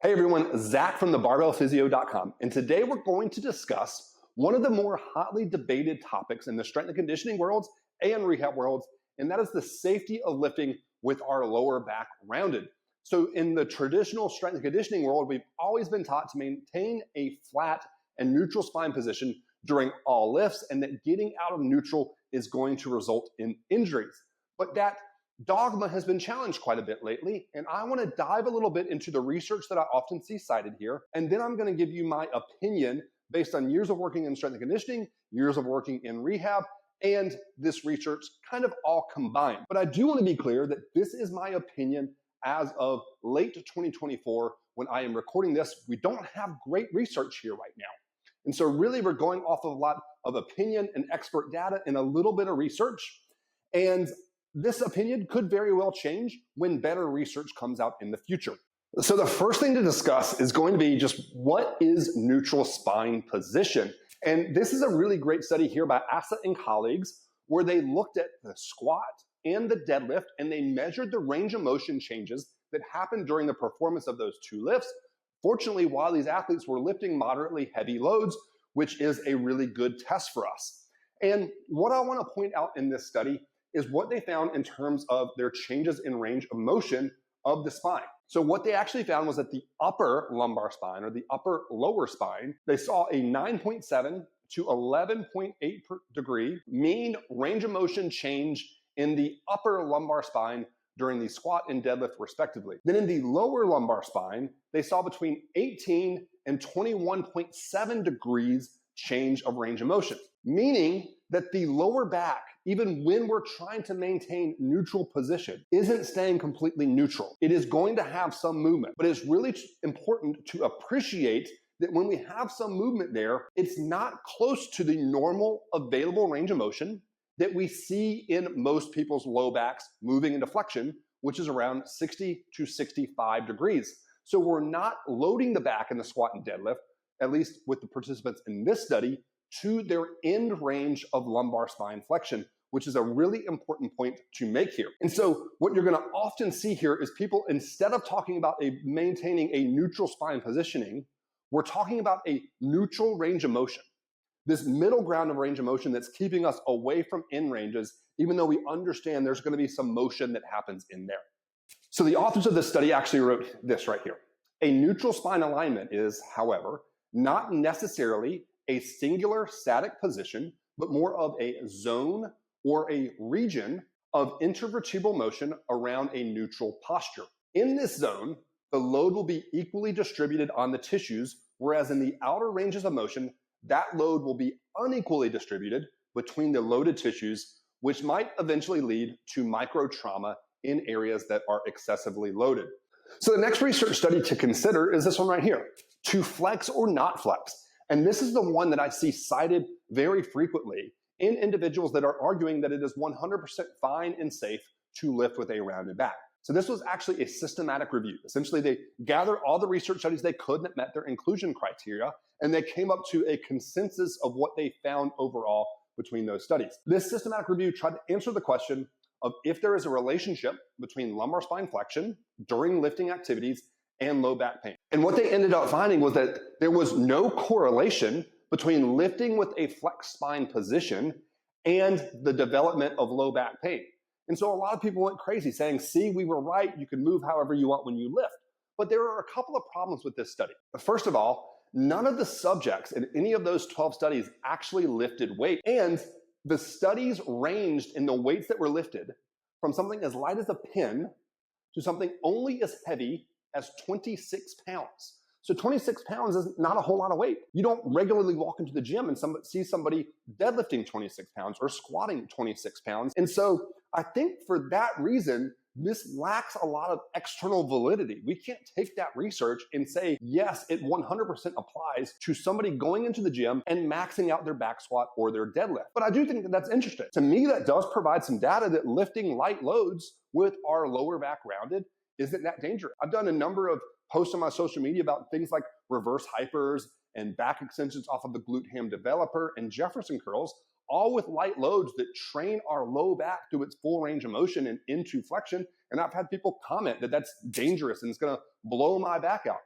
Hey everyone, Zach from thebarbellphysio.com, and today we're going to discuss one of the more hotly debated topics in the strength and conditioning worlds and rehab worlds, and that is the safety of lifting with our lower back rounded. So in the traditional strength and conditioning world, we've always been taught to maintain a flat and neutral spine position during all lifts, and that getting out of neutral is going to result in injuries. But that dogma has been challenged quite a bit lately, and I want to dive a little bit into the research that I often see cited here, and then I'm going to give you my opinion based on years of working in strength and conditioning, years of working in rehab, and this research kind of all combined. But I do want to be clear that this is my opinion as of late 2024 when I am recording this. We don't have great research here right now. And so really we're going off of a lot of opinion and expert data and a little bit of research. And this opinion could very well change when better research comes out in the future. So the first thing to discuss is going to be just what is neutral spine position? And this is a really great study here by Asa and colleagues where they looked at the squat and the deadlift and they measured the range of motion changes that happened during the performance of those two lifts. Fortunately, while these athletes were lifting moderately heavy loads, which is a really good test for us. And what I want to point out in this study is what they found in terms of their changes in range of motion of the spine. So what they actually found was that the upper lumbar spine or the upper lower spine, they saw a 9.7 to 11.8 degree mean range of motion change in the upper lumbar spine during the squat and deadlift respectively. Then in the lower lumbar spine, they saw between 18 and 21.7 degrees change of range of motion, meaning that the lower back, even when we're trying to maintain neutral position, isn't staying completely neutral. It is going to have some movement, but it's really important to appreciate that when we have some movement there, it's not close to the normal available range of motion that we see in most people's low backs moving into flexion, which is around 60 to 65 degrees. So we're not loading the back in the squat and deadlift, at least with the participants in this study, to their end range of lumbar spine flexion, which is a really important point to make here. And so what you're going to often see here is people, instead of talking about maintaining a neutral spine positioning, we're talking about a neutral range of motion. This middle ground of range of motion that's keeping us away from end ranges, even though we understand there's going to be some motion that happens in there. So the authors of this study actually wrote this right here. A neutral spine alignment is, however, not necessarily a singular static position, but more of a zone or a region of intervertebral motion around a neutral posture. In this zone, the load will be equally distributed on the tissues, whereas in the outer ranges of motion, that load will be unequally distributed between the loaded tissues, which might eventually lead to micro trauma in areas that are excessively loaded. So the next research study to consider is this one right here, to flex or not flex. And this is the one that I see cited very frequently in individuals that are arguing that it is 100% fine and safe to lift with a rounded back. So this was actually a systematic review. Essentially, they gathered all the research studies they could that met their inclusion criteria, and they came up to a consensus of what they found overall between those studies. This systematic review tried to answer the question of if there is a relationship between lumbar spine flexion during lifting activities and low back pain. And what they ended up finding was that there was no correlation between lifting with a flexed spine position and the development of low back pain. And so a lot of people went crazy saying, see, we were right, you can move however you want when you lift. But there are a couple of problems with this study. First of all, none of the subjects in any of those 12 studies actually lifted weight. And the studies ranged in the weights that were lifted from something as light as a pin to something only as heavy as 26 pounds. So 26 pounds is not a whole lot of weight. You don't regularly walk into the gym and see somebody deadlifting 26 pounds or squatting 26 pounds. And so I think for that reason, this lacks a lot of external validity. We can't take that research and say, yes, it 100% applies to somebody going into the gym and maxing out their back squat or their deadlift. But I do think that that's interesting. To me, that does provide some data that lifting light loads with our lower back rounded isn't that dangerous. I've done a number of posts on my social media about things like reverse hypers and back extensions off of the glute ham developer and Jefferson curls, all with light loads that train our low back to its full range of motion and into flexion. And I've had people comment that that's dangerous and it's going to blow my back out.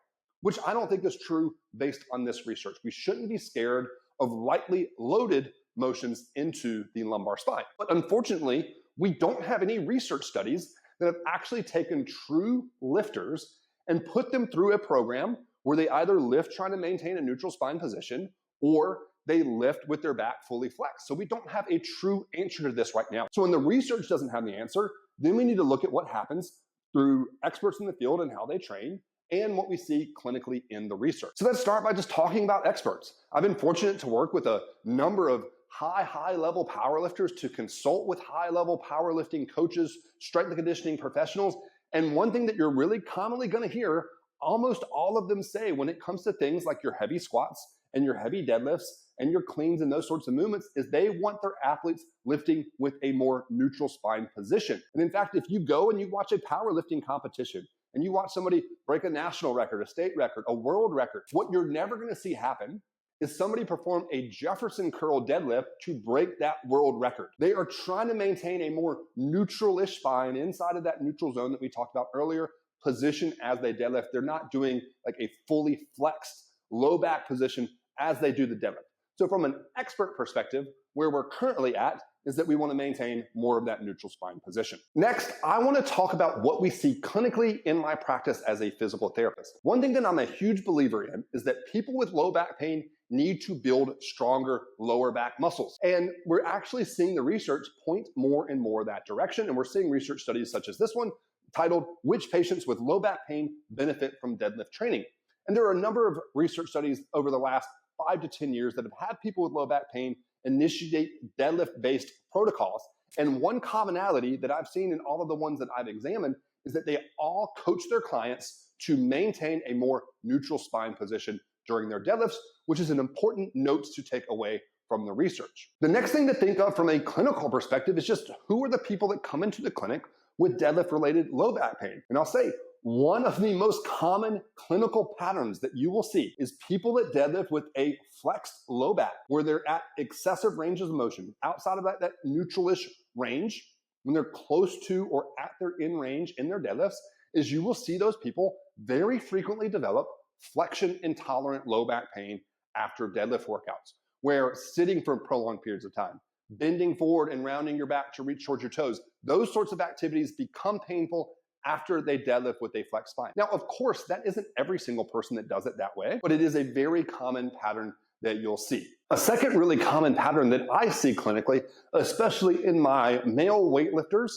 which I don't think is true based on this research. We shouldn't be scared of lightly loaded motions into the lumbar spine. But unfortunately, we don't have any research studies that have actually taken true lifters and put them through a program where they either lift trying to maintain a neutral spine position or they lift with their back fully flexed. So we don't have a true answer to this right now. So when the research doesn't have the answer, then we need to look at what happens through experts in the field and how they train and what we see clinically in the research. So let's start by just talking about experts. I've been fortunate to work with a number of high level powerlifters to consult with high level powerlifting coaches, strength and conditioning professionals. And one thing that you're really commonly going to hear almost all of them say when it comes to things like your heavy squats and your heavy deadlifts and your cleans and those sorts of movements is they want their athletes lifting with a more neutral spine position. And in fact, if you go and you watch a powerlifting competition and you watch somebody break a national record, a state record, a world record, what you're never going to see happen is somebody perform a Jefferson curl deadlift to break that world record. They are trying to maintain a more neutral-ish spine inside of that neutral zone that we talked about earlier, position as they deadlift. They're not doing like a fully flexed low back position as they do the deadlift. So from an expert perspective, where we're currently at is that we want to maintain more of that neutral spine position. Next, I want to talk about what we see clinically in my practice as a physical therapist. One thing that I'm a huge believer in is that people with low back pain need to build stronger lower back muscles. And we're actually seeing the research point more and more that direction. And we're seeing research studies such as this one titled, "Which Patients with Low Back Pain Benefit from Deadlift Training?" And there are a number of research studies over the last 5 to 10 years that have had people with low back pain initiate deadlift-based protocols. And one commonality that I've seen in all of the ones that I've examined is that they all coach their clients to maintain a more neutral spine position during their deadlifts, which is an important note to take away from the research. The next thing to think of from a clinical perspective is just who are the people that come into the clinic with deadlift-related low back pain. And I'll say, one of the most common clinical patterns that you will see is people that deadlift with a flexed low back, where they're at excessive ranges of motion, outside of that neutral-ish range, when they're close to or at their in range in their deadlifts, is you will see those people very frequently develop flexion intolerant low back pain after deadlift workouts, where sitting for prolonged periods of time, bending forward and rounding your back to reach towards your toes, those sorts of activities become painful after they deadlift with a flexed spine. Now, of course, that isn't every single person that does it that way, but it is a very common pattern that you'll see. A second really common pattern that I see clinically, especially in my male weightlifters,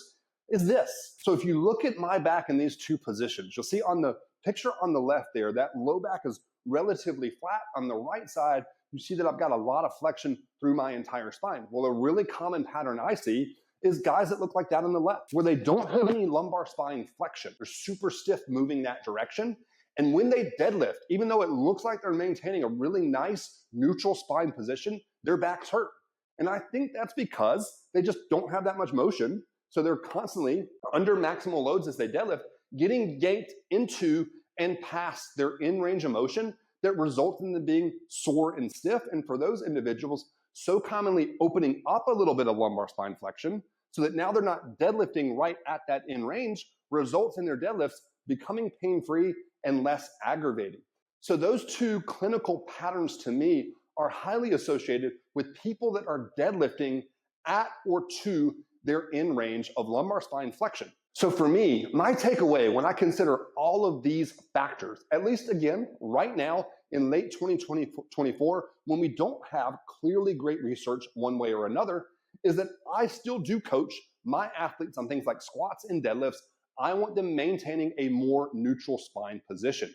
is this. So if you look at my back in these two positions, you'll see on the picture on the left there, that low back is relatively flat. On the right side, you see that I've got a lot of flexion through my entire spine. Well, a really common pattern I see is guys that look like that on the left, where they don't have any lumbar spine flexion. They're super stiff moving that direction. And when they deadlift, even though it looks like they're maintaining a really nice neutral spine position, their backs hurt. And I think that's because they just don't have that much motion. So they're constantly under maximal loads as they deadlift, getting yanked into and past their in range of motion that results in them being sore and stiff. And for those individuals, so commonly opening up a little bit of lumbar spine flexion so that now they're not deadlifting right at that in range, results in their deadlifts becoming pain-free and less aggravating. So those two clinical patterns to me are highly associated with people that are deadlifting at or to their in range of lumbar spine flexion. So for me, my takeaway when I consider all of these factors, at least again, right now in late 2024, when we don't have clearly great research one way or another, is that I still do coach my athletes on things like squats and deadlifts. I want them maintaining a more neutral spine position.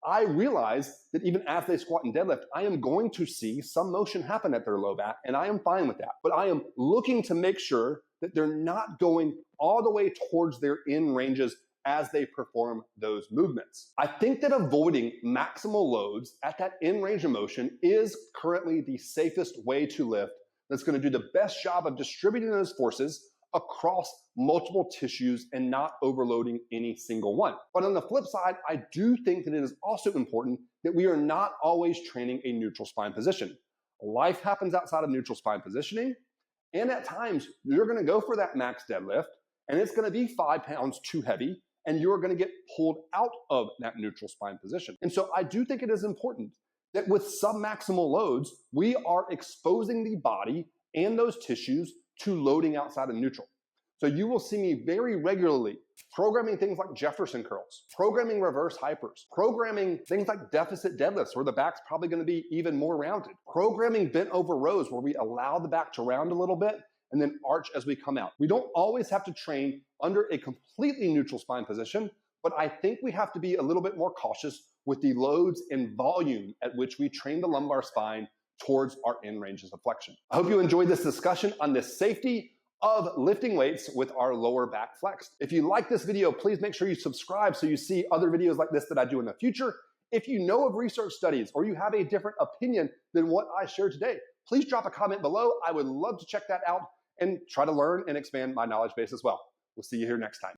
I realize that even as they squat and deadlift, I am going to see some motion happen at their low back, and I am fine with that. But I am looking to make sure that they're not going all the way towards their in ranges as they perform those movements. I think that avoiding maximal loads at that in range of motion is currently the safest way to lift that's going to do the best job of distributing those forces across multiple tissues and not overloading any single one. But on the flip side, I do think that it is also important that we are not always training a neutral spine position. Life happens outside of neutral spine positioning, and at times you're going to go for that max deadlift, and it's going to be 5 pounds too heavy, and you're going to get pulled out of that neutral spine position. And so I do think it is important that with submaximal loads, we are exposing the body and those tissues to loading outside of neutral. So you will see me very regularly programming things like Jefferson curls, programming reverse hypers, programming things like deficit deadlifts where the back's probably going to be even more rounded, programming bent over rows where we allow the back to round a little bit and then arch as we come out. We don't always have to train under a completely neutral spine position, but I think we have to be a little bit more cautious with the loads and volume at which we train the lumbar spine towards our end ranges of flexion. I hope you enjoyed this discussion on the safety of lifting weights with our lower back flexed. If you like this video, please make sure you subscribe so you see other videos like this that I do in the future. If you know of research studies or you have a different opinion than what I shared today, please drop a comment below. I would love to check that out and try to learn and expand my knowledge base as well. We'll see you here next time.